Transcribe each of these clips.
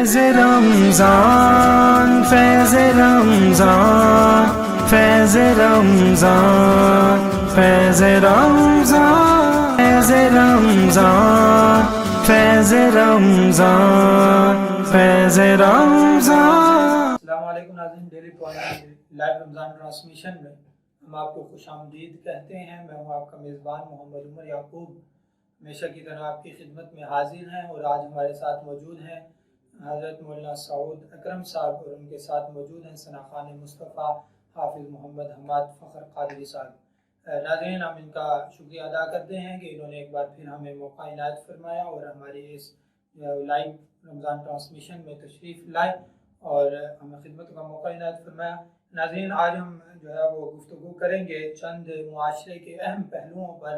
فیض رمضان فیض رمضان فیض رمضان فیض رمضان فیض رمضان فیض رمضان فیض رمضان۔ السلام علیکم ناظرین، ڈیلی پوائنٹ لائیو رمضان ٹرانسمیشن میں ہم آپ کو خوش آمدید کہتے ہیں۔ میں ہوں آپ کا میزبان محمد عمر یعقوب، ہمیشہ کی طرح آپ کی خدمت میں حاضر ہیں، اور آج ہمارے ساتھ موجود ہیں حضرت مولانا سعود اکرم صاحب، اور ان کے ساتھ موجود ہیں ثنا خان مصطفیٰ حافظ محمد حماد فخر قادری صاحب۔ ناظرین، ہم ان کا شکریہ ادا کرتے ہیں کہ انہوں نے ایک بار پھر ہمیں موقع عنایت فرمایا اور ہماری اس لائیو رمضان ٹرانسمیشن میں تشریف لائے اور ہمیں خدمت کا موقع عنایت فرمایا۔ ناظرین، آج ہم جو ہے وہ گفتگو کریں گے چند معاشرے کے اہم پہلوؤں پر،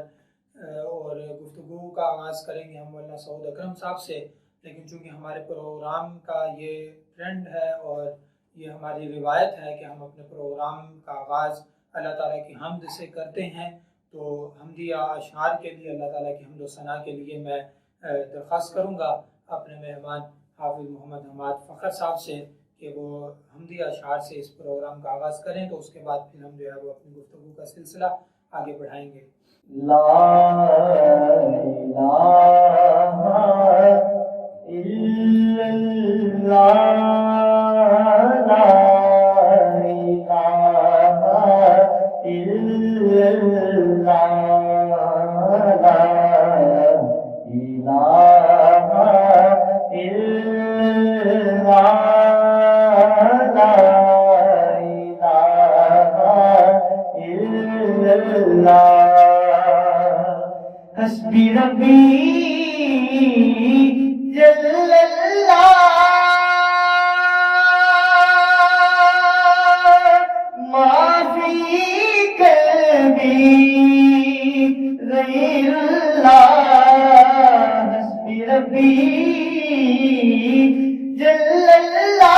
اور گفتگو کا آغاز کریں گے ہم مولانا سعود اکرم صاحب سے، لیکن چونکہ ہمارے پروگرام کا یہ ٹرینڈ ہے اور یہ ہماری روایت ہے کہ ہم اپنے پروگرام کا آغاز اللہ تعالیٰ کی حمد سے کرتے ہیں، تو حمدیہ اشعار کے لیے اللہ تعالیٰ کی حمد و ثنا کے لیے میں درخواست کروں گا اپنے مہمان حافظ محمد حماد فخر صاحب سے کہ وہ حمدیہ اشعار سے اس پروگرام کا آغاز کریں، تو اس کے بعد پھر ہم جو ہے وہ اپنی گفتگو کا سلسلہ آگے بڑھائیں گے۔ لا الہ الا اللہ، لا الہ الا اللہ، لا الہ الا اللہ، حسبی ربی جل اللہ، ما فی قلبی غیر اللہ، حسبی ربی جل اللہ،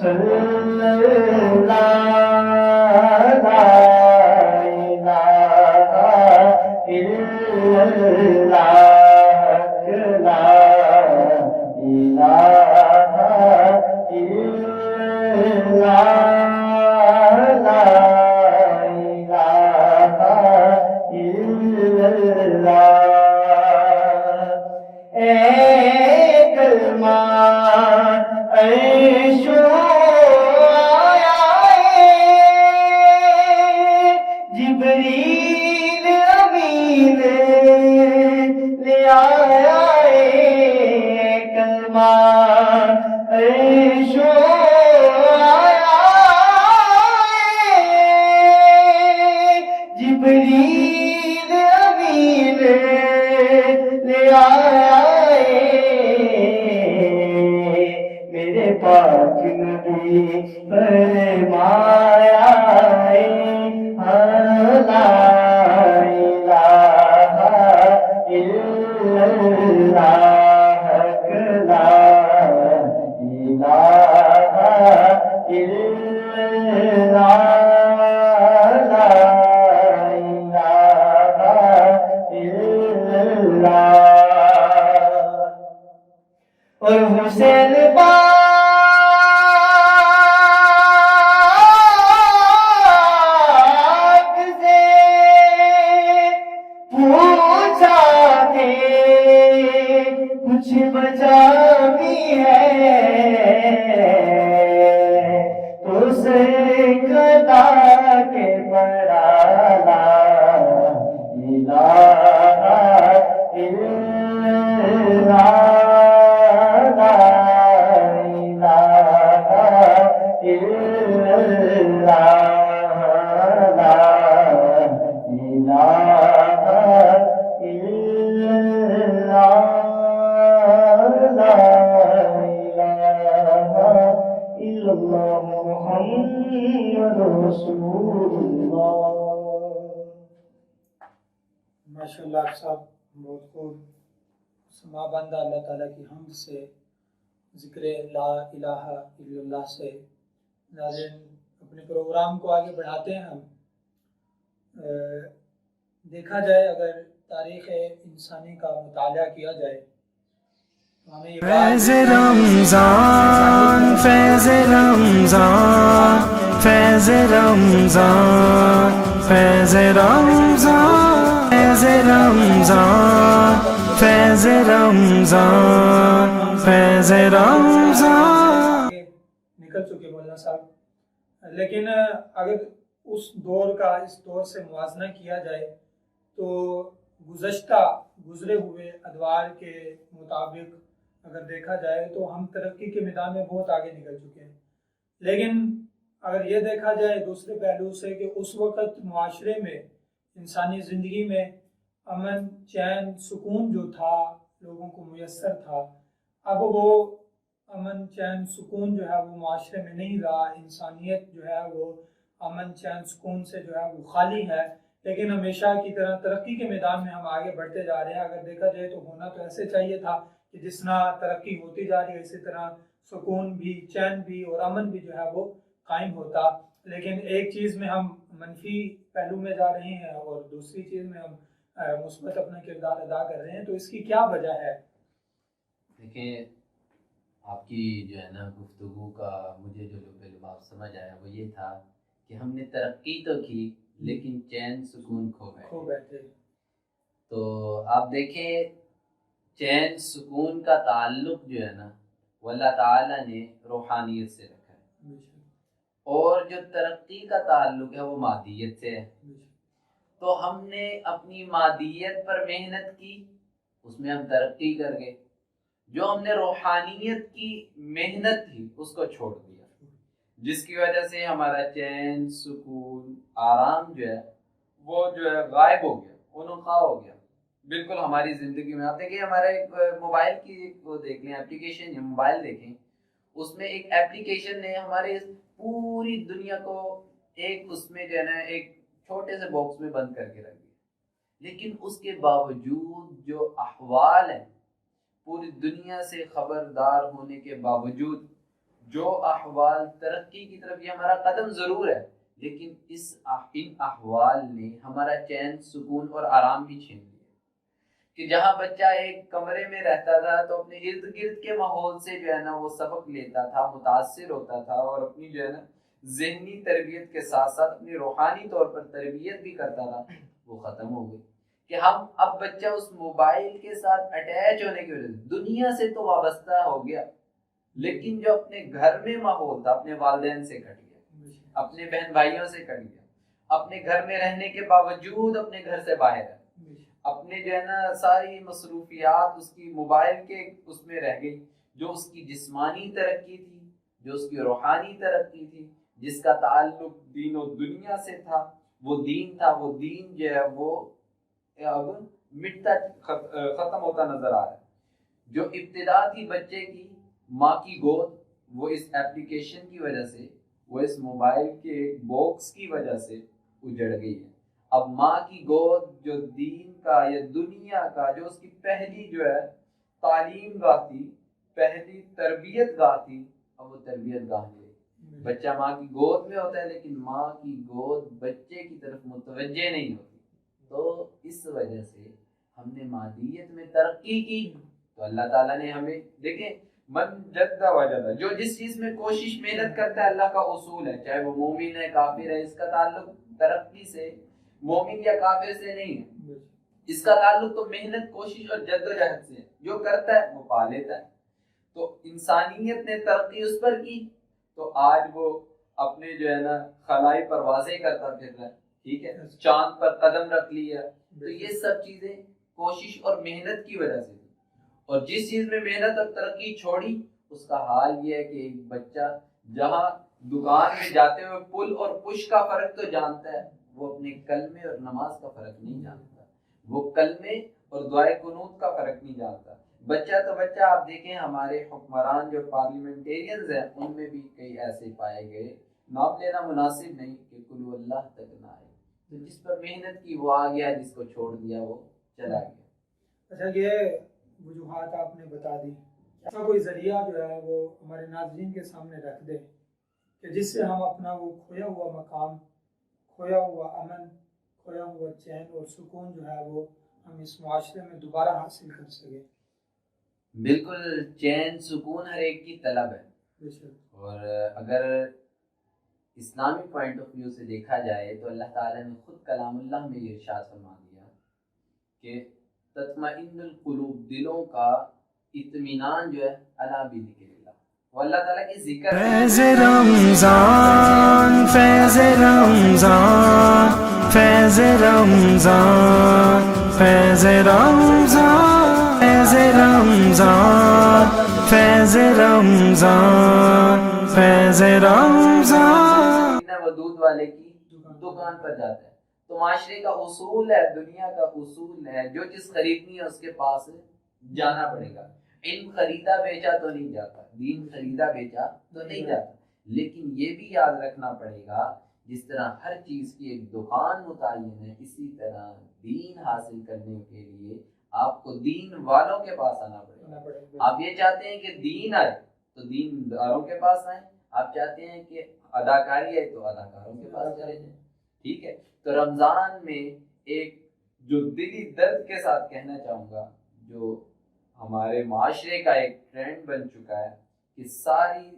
صلی اللہ، لا الہ الا اللہ، لا الہ الا اللہ، لا الہ الا اللہ، اے کلمہ عیشو آیا جبریل امین لے آیا کلمہ عیشو آیا جبریل امین لے آیا پاک نبی فرمایا لا الہ الا اللہ، لا الہ الا اللہ، لا الہ الا اللہ، اور حسین کچھ بچا بھی ہے تو سے گدا کے برا، لا الہ الا اللہ، لا الہ الا اللہ، لا الہ الا ماشاء اللہ آپ صاحب بہت خوب समाबंदा अल्लाह ताला की हमद से, ज़िक्र ला इलाहा इल्लल्लाह से। नाज़रीन, अपने प्रोग्राम को आगे बढ़ाते हैं हम। देखा जाए, अगर तारीख़ इंसानी का मुताला किया जाए तो हमें ये फैज़ रमज़ान, फैज़ रमज़ान, फैज़ रमज़ान, फैज़ रमज़ान, फैज़ रमज़ान, फैज़ रमज़ान, फैज़ रमज़ान। निकल चुके मौलाना साहब, लेकिन अगर उस दौर का इस दौर से मुवाजना किया जाए तो गुज़रे हुए अदवार के मुताबिक अगर देखा जाए तो हम तरक्की के मैदान में बहुत आगे निकल चुके हैं। लेकिन अगर ये देखा जाए दूसरे पहलू से कि उस वक़्त मुआशरे में, इंसानी ज़िंदगी में अमन, चैन, सुकून जो था लोगों को मुयस्सर था, अब वो अमन, चैन, सुकून जो है वो मुआशरे में नहीं रहा। इंसानियत जो है वो अमन, चैन, सुकून से जो है वो खाली है। लेकिन हमेशा की तरह तरक्की के मैदान में हम आगे बढ़ते जा रहे हैं। अगर देखा जाए तो होना तो ऐसे चाहिए था कि जिस तरह तरक्की होती जा रही है इसी तरह सुकून भी, चैन भी और अमन भी जो है वो कायम होता। लेकिन एक चीज़ में हम मनफी पहलू में जा रहे हैं और दूसरी चीज़ में हम मुस्बत अपना किरदार अदा कर रहे हैं। तो इसकी क्या वजह है? देखिए, आपकी जो है ना गुफ्तगू का मुझे जो लुब समझ आया वो ये था कि हमने तरक्की तो की लेकिन चैन सुकून खो बैठे। तो आप देखें, चैन सुकून का ताल्लुक जो है ना वो अल्लाह ताला ने रूहानियत से रखा है, और जो तरक्की का ताल्लुक है वो मादियत से है। तो हमने अपनी मादियत पर मेहनत की, उसमें हम तरक्की कर गए। जो हमने रूहानियत की मेहनत थी उसको छोड़ दिया, जिसकी वजह से हमारा चैन, सुकून, आराम जो है वो जो है गायब हो गया, उनका हो गया बिल्कुल हमारी ज़िंदगी में। आप देखिए, हमारे एक मोबाइल की वो देख लें एप्लीकेशन है, मोबाइल देखें, उसमें एक एप्लीकेशन ने हमारे पूरी दुनिया को एक उसमें जो है ना एक छोटे से बॉक्स में बंद करके रख दिया। लेकिन उसके बावजूद जो अहवाल है, पूरी दुनिया से खबरदार होने के बावजूद जो अहवाल तरक्की की तरफ, ये हमारा कदम ज़रूर है, लेकिन इन अहवाल ने हमारा चैन, सुकून और आराम भी छीन लिया। कि जहाँ बच्चा एक कमरे में रहता था तो अपने इर्द गिर्द के माहौल से जो है ना वो सबक लेता था, मुतासिर होता था, और अपनी जो है ना ज़हनी तरबियत के साथ साथ अपनी रूहानी तौर पर तरबियत भी करता था, वो ख़त्म हो गई। कि हम अब बच्चा उस मोबाइल के साथ अटैच होने की वजह से दुनिया से तो वाबस्ता हो गया, लेकिन जो अपने घर में माहौल था अपने वालिदैन से कट गया, अपने बहन भाइयों से कट गया, अपने घर में रहने के बावजूद अपने घर से बाहर है, अपने जो है ना सारी मसरूफियात उसकी मोबाइल के उसमें रह गई। जो उसकी जिस्मानी तरक्की थी, जो उसकी रूहानी तरक्की थी, जिसका ताल्लुक दीन और दुनिया से था, वो दीन जो है वो अब मिटता खत्म होता नजर आ रहा है। जो इब्तिदा थी बच्चे की, माँ की गोद, वो इस एप्लीकेशन की वजह से, वो इस मोबाइल के बॉक्स की वजह से उजड़ गई है। अब माँ की गोद जो दीन का या दुनिया का जो उसकी पहली जो है तालीम गाह थी, पहली तरबियत गाह थी, अब वो तरबियत गाह नहीं। बच्चा माँ की गोद में होता है लेकिन माँ की गोद बच्चे की तरफ मुतवज्जे नहीं होती। तो इस वजह से हमने मादियत में तरक्की की तो अल्लाह ताला ने हमें, देखें, मन जद्दा वजदा, जो जिस चीज में कोशिश मेहनत करता है अल्लाह का उसूल है, चाहे वो मोमिन है काफिर है, इसका ताल्लुक तरक्की से, मोमिन या काफिर से नहीं है, इसका ताल्लुक तो मेहनत, कोशिश और जद्दोजहद से है। जो करता है वो पा लेता है। तो इंसानियत ने तरक्की उस पर की तो आज वो अपने जो है ना खलाई परवाज़ें करता फिर रहा है, ठीक है, चांद पर कदम रख लिया। तो ये सब चीजें कोशिश और मेहनत की वजह से थी। और जिस चीज में मेहनत और तरक्की छोड़ी उसका हाल ये है कि एक बच्चा जहाँ दुकान में जाते हुए पुल और पुश का फर्क तो जानता है, वो अपने कलमे और नमाज का फर्क नहीं जानता, वो कलमे और दुआए कुनूत का फर्क नहीं जानता। बच्चा तो बच्चा, आप देखें हमारे हुक्मरान जो पार्लियामेंटेरियंस हैं उनमें भी कई ऐसे पाए गए, नाम लेना मुनासिब नहीं, कि कुल अल्लाह तक ना आए। तो जिस पर मेहनत की वो आ गया, जिसको छोड़ दिया वो चला गया। अच्छा, ये वजूहात आपने बता दी, ऐसा कोई ज़रिया जो है वो हमारे नाज़रीन के सामने रख दे कि जिससे हम अपना वो खोया हुआ मकाम, खोया हुआ अमन, खोया हुआ चैन और सुकून जो है वो हम इस माशरे में दोबारा हासिल कर सकें। बिल्कुल, चैन सुकून हर एक की तलब है। बेशक। और अगर इस्लामिक पॉइंट ऑफ व्यू से देखा जाए तो अल्लाह ताला ने खुद कलामुल्लाह में ये इरशाद फरमा दिया कि तत्मइन्नुल कुलूब, दिलों का इत्मीनान जो है अला बिज़िक्रिल्लाह, वो अल्लाह ताला के जिक्र फैज़ रमज़ान, फैज़ रमज़ान, फैज़ रमज़ान, फैज़ रमज़ान, फैज़ रमज़ान, फैज़ रमज़ान, फैज़ रमज़ान। वो दूध वाले की दुकान पर जाता है। तो माशरे का उसूल है, दुनिया का उसूल है, जो चीज खरीदनी है उसके पास जाना पड़ेगा। इल्म खरीदा बेचा तो नहीं जाता, दीन खरीदा बेचा तो नहीं जाता। लेकिन ये भी याद रखना पड़ेगा, जिस तरह हर चीज की एक दुकान मुतय्यन है, इसी तरह दीन हासिल करने के लिए आपको दीन वालों के पास आना पड़ेगा। आप ये चाहते हैं कि दीन आए तो दीनदारों के पास आए, आप चाहते हैं कि अदाकारी आए तो अदाकारों के पास चले जाएं। ठीक है, तो रमजान में एक जो दिली दर्द के साथ कहना चाहूँगा, जो हमारे माशरे का एक ट्रेंड बन चुका है कि सारी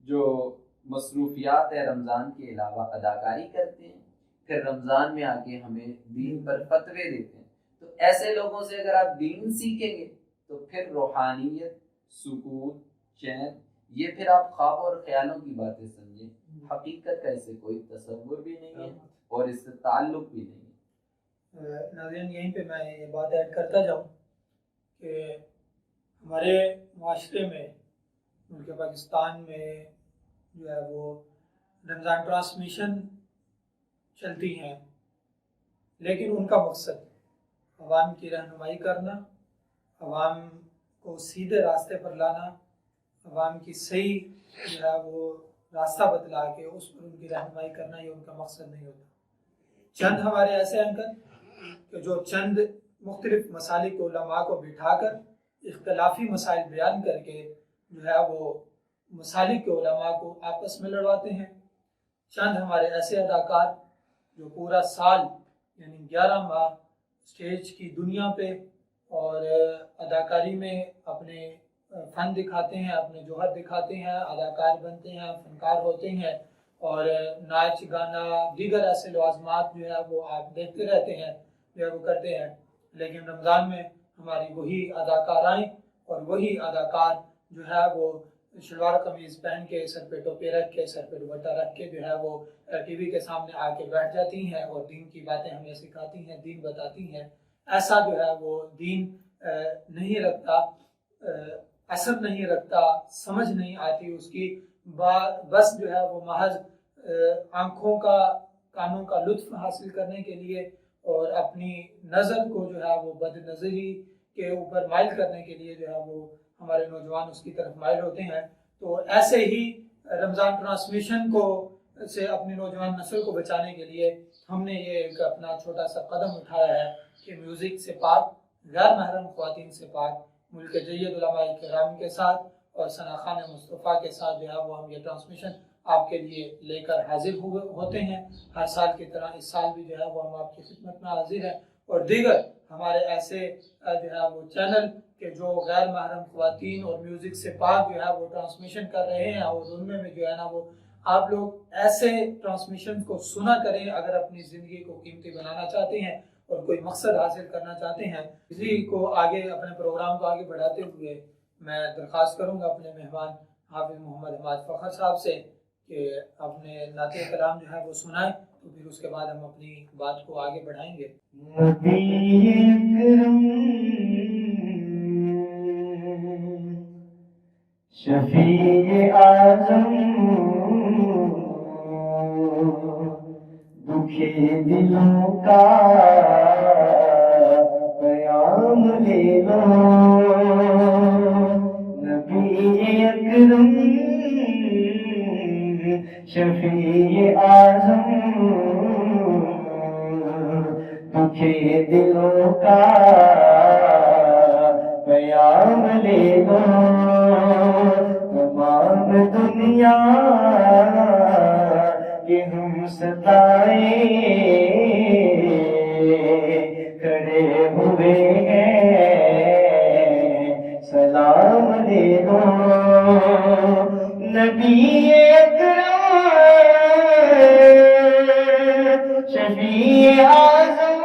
जो मसरूफियात है रमज़ान के अलावा अदाकारी करते हैं, फिर रमज़ान में आके हमें दीन पर फतवे देते हैं। तो ऐसे लोगों से अगर आप दीन सीखेंगे तो फिर रूहानियत, सुकून, चैन, ये फिर आप ख्वाब और ख्यालों की बातें समझें, हकीकत का इससे कोई तसव्वुर भी नहीं है और इससे ताल्लुक भी नहीं है। नाज़रीन, यहीं पे मैं ये बात ऐड करता जाऊँ कि हमारे माशरे में, मुल्क पाकिस्तान में जो है वो रमज़ान ट्रांसमिशन चलती हैं, लेकिन उनका मकसद अवाम की रहनुमाई करना, अवाम को सीधे रास्ते पर लाना, अवाम की सही जो है वो रास्ता बतला के उस पर उनकी रहनुमाई करना, ये उनका मकसद नहीं होता। चंद हमारे ऐसे एंकर कि जो चंद मुख्तलिफ मसालिक उलमा को बिठाकर इख्तलाफी मसाइल बयान करके जो है वो मसालिक के उलमा को आपस में लड़वाते हैं। चंद हमारे ऐसे अदाकार जो पूरा साल यानी 11 माह स्टेज की दुनिया पे और अदाकारी में अपने फ़न दिखाते हैं, अपने जोहर दिखाते हैं, अदाकार बनते हैं, फनकार होते हैं और नाच गाना दीगर ऐसे लवाजमात जो है वो आप देखते रहते हैं, जो है वो करते हैं। लेकिन रमज़ान में हमारी वही अदाकाराएँ और वही अदाकार जो है वो शलवार कमीज़ पहन के, सर पे टोपी रख के, सर पे दुपट्टा रख के जो है वो टीवी के सामने आके बैठ जाती हैं और दीन की बातें हमें सिखाती हैं, दीन बताती हैं। ऐसा जो है वो दीन नहीं रखता, असर नहीं रखता, समझ नहीं आती उसकी, बस जो है वो महज आँखों का, कानों का लुत्फ हासिल करने के लिए और अपनी नज़र को जो है वो बदनज़री के ऊपर माइल करने के लिए जो है वो हमारे नौजवान उसकी तरफ माइल होते हैं। तो ऐसे ही रमज़ान ट्रांसमिशन को से अपनी नौजवान नस्ल को बचाने के लिए हमने ये एक अपना छोटा सा कदम उठाया है कि म्यूज़िक से पाक, गैर महरम ख़वातीन से पाक, मुल्क जय्यद उलमाए किराम के साथ और सना खान मुस्तफ़ा के साथ जो है वो हम ये ट्रांसमिशन आपके लिए लेकर हाजिर होते हैं। हर साल की तरह इस साल भी जो है वो हम आपकी खिदमत में हाजिर हैं और दीगर हमारे ऐसे जो है वो चैनल के जो गैर महरम ख़वातीन और म्यूज़िक से पाक जो है वो ट्रांसमिशन कर रहे हैं और उनमें में जो है ना वो आप लोग ऐसे ट्रांसमिशन को सुना करें अगर अपनी ज़िंदगी को कीमती बनाना चाहते हैं और कोई मकसद हासिल करना चाहते हैं। इसी को आगे, अपने प्रोग्राम को आगे बढ़ाते हुए मैं दरख्वास्त करूँगा अपने मेहमान हाफिज़ मोहम्मद हमाद फ़खर साहब से कि अपने नाते कलाम जो है वो सुनाएं, तो फिर उसके बाद हम अपनी बात को आगे बढ़ाएंगे। शफीए आज़म दुखे दिलों का क़याम ले लो, नबी अकरम शफीए आज़म दुखे दिलों का پیام لے لو تمام دنیا کہ ہم ستائے کھڑے ہوئے ہیں سلام لے لو نبی اکرم شفیع اعظم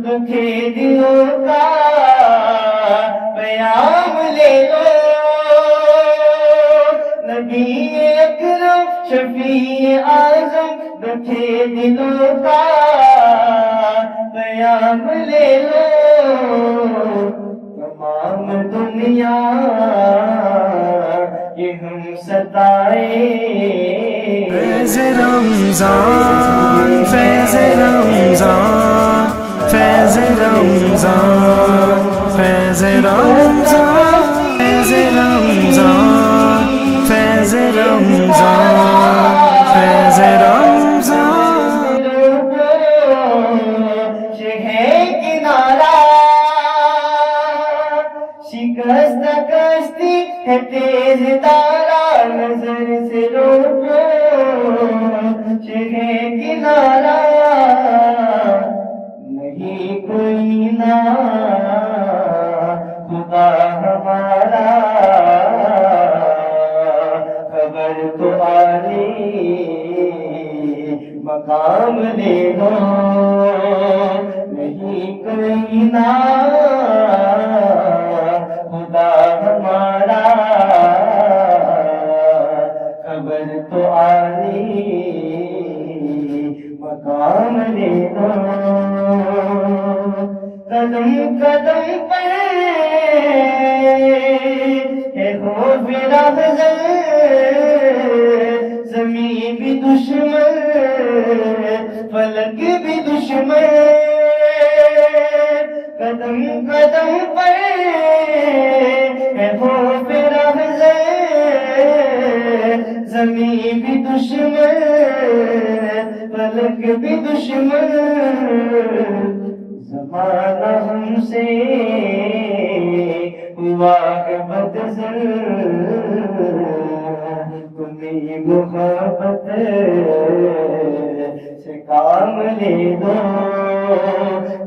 دکھے دلوں کا پیام لے لو نبی اکرم شفیع اعظم دکھے دلوں کا پیام لے لو تمام دنیا یہ ہم ستائے فیض رمضان فیض رمضان فیض رمضان فیض رمضان فیض رمضان فیض رمضان فیض رمضان ہے کنارہ شکست کشتی ہے تیز تارا نظر سے روکو ہے کنارہ نہیں کوئی نا خدا ہمارا خبر تو آلی مقام لے لو نہیں کوئی نا خدا ہمارا خبر تو آلی مقام لے لو قدم قدم پر ہے خوف رہزن زمین بھی دشمن فلک بھی دشمن قدم قدم پر ہے خوف رہزن زمین بھی دشمن فلک بھی دشمن زمانہ ہم سے ہوا ہے بدزن تمہیں محبت سے کام لے دو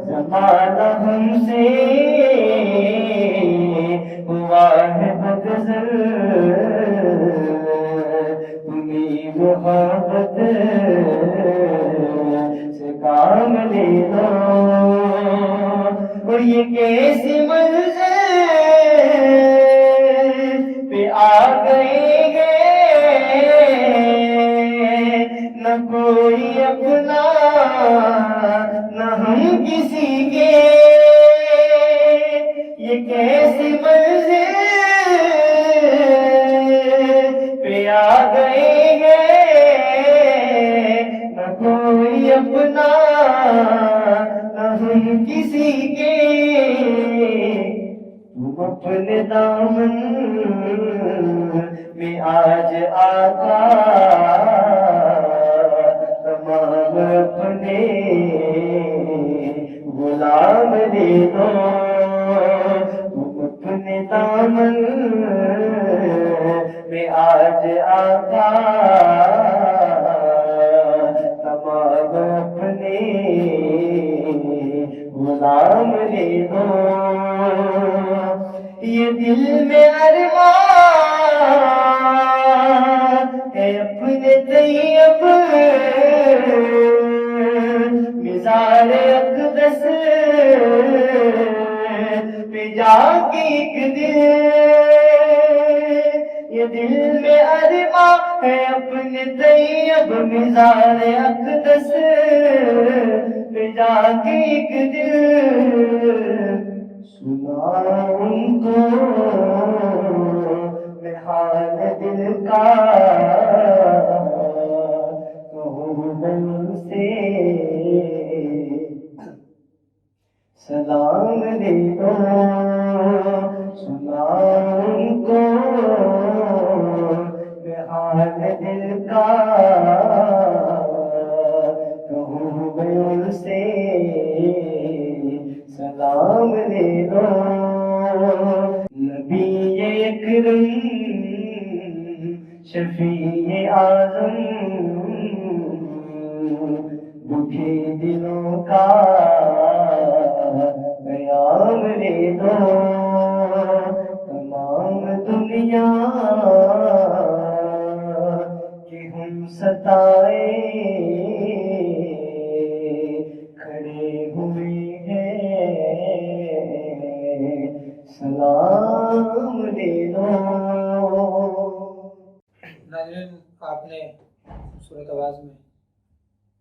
زمانہ ہم سے ہوا ہے بدزن تمہیں محبت سے کام لے دو اور یہ کیسی منزل پہ آ گئے ہیں نہ کوئی اپنا نہ ہم کسی کے یہ کیسی منزل پہ آ گئے ہیں نہ کوئی اپنا نہ ہم کسی کے تم اپنے دامن میں آج آقا تمام اپنے غلام لے دو تم اپنے دامن میں آج آقا تمام اپنے غلام لے دو یہ دل میں ارمان ہے اپنے طیب مزار اقدس پہ جا کے ایک دل یہ دل میں ارمان ہے اپنے طیب مزار اقدس پہ جا کے ایک دل سناؤں کو میں حال دل کا کہوں من سے سلام لے لو سناؤں کو میں حال دل کا کہوں من سے سلام لے لو نبی اکرم شفیع اعظم دکھی دلوں کا پیام لے دو تمام دنیا کہ ہم ستائے کھڑے ہوئے ہیں سلام لے دو. ناظرین، آپ نے خوبصورت آواز میں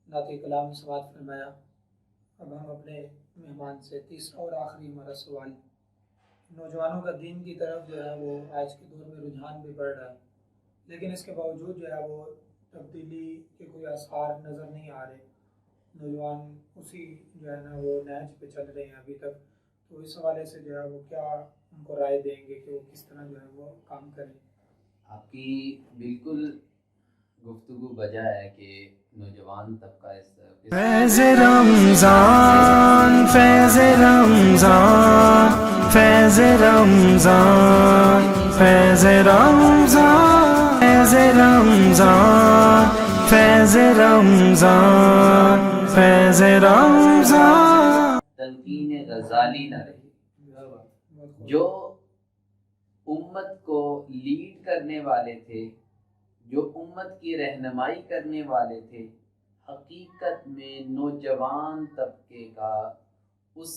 نعت کلام سماعت فرمایا. اب ہم اپنے مہمان سے تیسرا اور آخری ہمارا سوال. نوجوانوں کا دین کی طرف جو ہے وہ آج کے دور میں رجحان بھی بڑھ رہا ہے، لیکن اس کے باوجود جو ہے وہ تبدیلی کے کوئی آثار نظر نہیں آ رہے. نوجوان اسی جو ہے نا وہ نہج پہ چل رہے ہیں ابھی تک. تو اس حوالے سے جو ہے وہ کیا ان کو رائے دیں گے کہ وہ کس طرح جو ہے وہ کام کریں؟ آپ کی بالکل گفتگو بجا ہے کہ نوجوان طبقہ اس فیض رمضان فیض رمضان فیض رمضان فیض رمضان فیض رمضان فیض رمضان فیض رمضان. تلقین غزالی نہ رہی جو امت کو لیڈ کرنے والے تھے، جو امت کی رہنمائی کرنے والے تھے، حقیقت میں نوجوان طبقے کا اس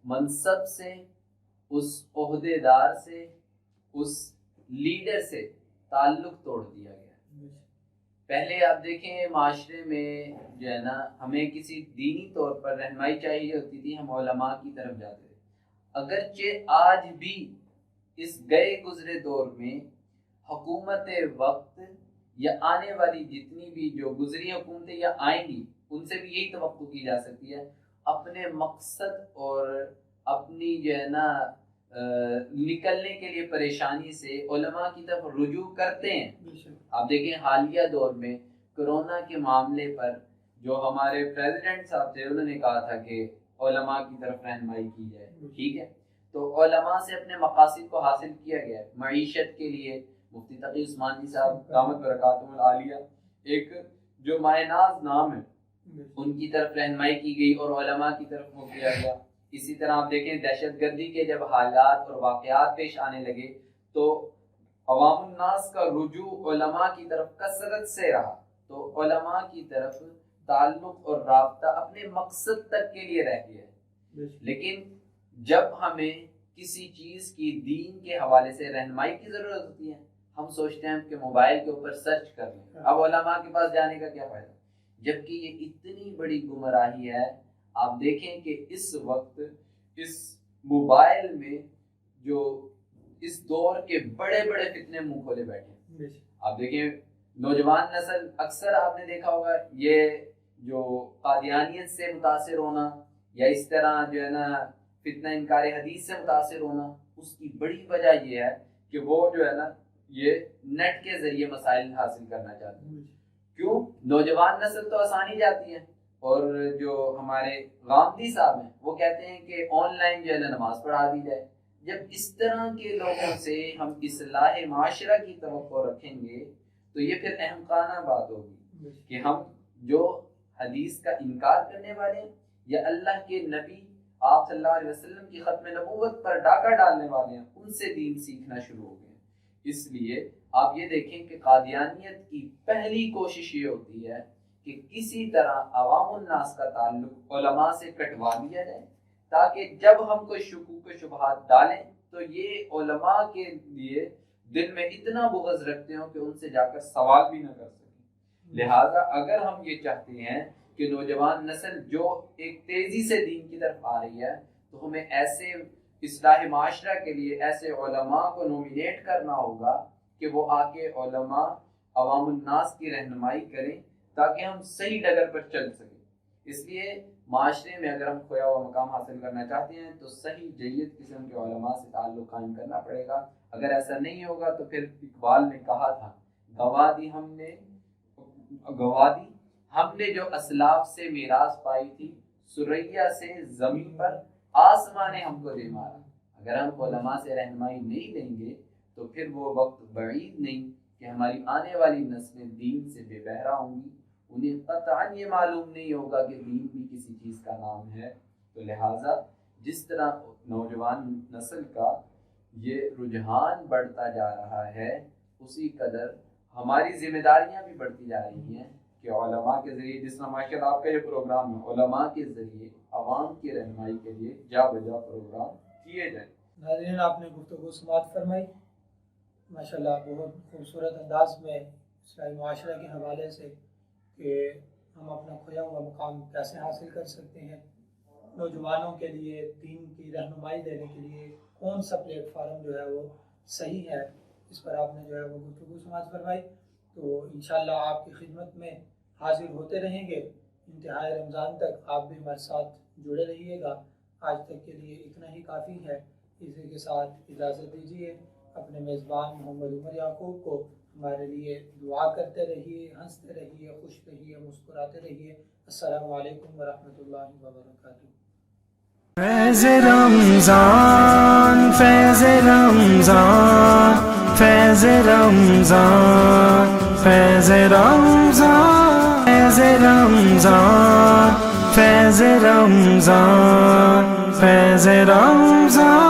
منصب سے، اس عہدے دار سے، اس لیڈر سے تعلق توڑ دیا گیا. پہلے آپ دیکھیں معاشرے میں جو ہے نا ہمیں کسی دینی طور پر رہنمائی چاہیے ہوتی تھی، ہم علماء کی طرف جاتے تھے. اگرچہ آج بھی اس گئے گزرے دور میں حکومت وقت یا آنے والی جتنی بھی جو گزری حکومتیں یا آئیں گی ان سے بھی یہی توقع کی جا سکتی ہے، اپنے مقصد اور اپنی جو ہے نا نکلنے کے لیے پریشانی سے علماء کی طرف رجوع کرتے ہیں. آپ دیکھیں حالیہ دور میں کرونا کے معاملے پر جو ہمارے پریزیڈنٹ صاحب تھے انہوں نے کہا تھا کہ علماء کی طرف رہنمائی کی جائے. ٹھیک ہے، تو علماء سے اپنے مقاصد کو حاصل کیا گیا. معیشت کے لیے مفتی تقی عثمانی صاحب دامت برکاتہم العالیہ ایک جو مائناز نام ہے ان کی طرف رہنمائی کی گئی اور علماء کی طرف وہ کیا گیا. اسی طرح آپ دیکھیں دہشت گردی کے جب حالات اور واقعات پیش آنے لگے تو عوام الناس کا رجوع علماء کی طرف کثرت سے رہا. تو علماء کی طرف تعلق اور رابطہ اپنے مقصد تک کے لیے رہ گیا ہے. لیکن جب ہمیں کسی چیز کی دین کے حوالے سے رہنمائی کی ضرورت ہوتی ہے ہم سوچتے ہیں کہ موبائل کے اوپر سرچ کر لیں. اب علماء کے پاس جانے کا کیا فائدہ، جبکہ یہ اتنی بڑی گمراہی ہے. آپ دیکھیں کہ اس وقت اس موبائل میں جو اس دور کے بڑے بڑے فتنے منہ کھولے بیٹھے ہیں. آپ دیکھیں نوجوان نسل اکثر آپ نے دیکھا ہوگا یہ جو قادیانیت سے متاثر ہونا یا اس طرح جو ہے نا فتنہ انکار حدیث سے متاثر ہونا، اس کی بڑی وجہ یہ ہے کہ وہ جو ہے نا یہ نیٹ کے ذریعے مسائل حاصل کرنا چاہتے ہیں. کیوں؟ نوجوان نسل تو آسانی جاتی ہے، اور جو ہمارے غامدی صاحب ہیں وہ کہتے ہیں کہ آن لائن جو ہے نا نماز پڑھا دی جائے. جب اس طرح کے لوگوں سے ہم اصلاح معاشرہ کی توقع رکھیں گے تو یہ پھر احمقانہ بات ہوگی کہ ہم جو حدیث کا انکار کرنے والے ہیں یا اللہ کے نبی آپ صلی اللہ علیہ وسلم کی ختم نبوت پر ڈاکہ ڈالنے والے ہیں ان سے دین سیکھنا شروع ہو گئے. اس لیے آپ یہ دیکھیں کہ قادیانیت کی پہلی کوشش یہ ہوتی ہے کہ کسی طرح عوام الناس کا تعلق علماء سے کٹوا دیا جائے تاکہ جب ہم کوئی شکوک و شبہات ڈالیں تو یہ علماء کے لیے دل میں اتنا بغض رکھتے ہوں کہ ان سے جا کر سوال بھی نہ کر سکیں. لہٰذا اگر ہم یہ چاہتے ہیں کہ نوجوان نسل جو ایک تیزی سے دین کی طرف آ رہی ہے تو ہمیں ایسے اصلاح معاشرہ کے لیے ایسے علماء کو نومینیٹ کرنا ہوگا کہ وہ آ کے علماء عوام الناس کی رہنمائی کریں تاکہ ہم صحیح ڈگر پر چل سکیں. اس لیے معاشرے میں اگر ہم کھویا ہوا مقام حاصل کرنا چاہتے ہیں تو صحیح جید قسم کے علماء سے تعلق قائم کرنا پڑے گا. اگر ایسا نہیں ہوگا تو پھر اقبال نے کہا تھا گوادی ہم نے جو اسلاف سے میراث پائی تھی، سریا سے زمین پر آسمان نے ہم کو دے مارا. اگر ہم علماء سے رہنمائی نہیں لیں گے تو پھر وہ وقت بعید نہیں کہ ہماری آنے والی نسلیں دین سے بے بہرا ہوں گی. انہیں قطعاً یہ معلوم نہیں ہوگا کہ دین بھی کسی چیز کا نام ہے. تو لہٰذا جس طرح نوجوان نسل کا یہ رجحان بڑھتا جا رہا ہے اسی قدر ہماری ذمہ داریاں بھی بڑھتی جا رہی ہیں کہ علماء کے ذریعے، جس طرح ماشاءاللہ آپ کا یہ پروگرام ہے، علماء کے ذریعے عوام کی رہنمائی کے لیے جا بجا پروگرام کیے جائیں. ناظرین، آپ نے گفتگو سماعت فرمائی. ماشاءاللہ بہت خوبصورت انداز میں اسلامی معاشرہ کے حوالے سے کہ ہم اپنا کھویا ہوا مقام کیسے حاصل کر سکتے ہیں، نوجوانوں کے لیے دین کی رہنمائی دینے کے لیے کون سا پلیٹ فارم جو ہے وہ صحیح ہے، اس پر آپ نے جو ہے وہ گفتگو سماعت فرمائی. تو انشاءاللہ آپ کی خدمت میں حاضر ہوتے رہیں گے انتہائی رمضان تک. آپ بھی ہمارے ساتھ جڑے رہیے گا. آج تک کے لیے اتنا ہی کافی ہے. اسی کے ساتھ اجازت دیجیے. اپنے میزبان محمد عمر یعقوب کو ہمارے لیے دعا کرتے رہیے، ہنستے رہیے، خوش رہیے، مسکراتے رہیے. السلام علیکم ورحمۃ اللہ وبرکاتہ. فیض رمضان، فیض رمضان، فیض رمضان، فیض رمضان، فیض رمضان، فیض رمضان، فیض رمضان.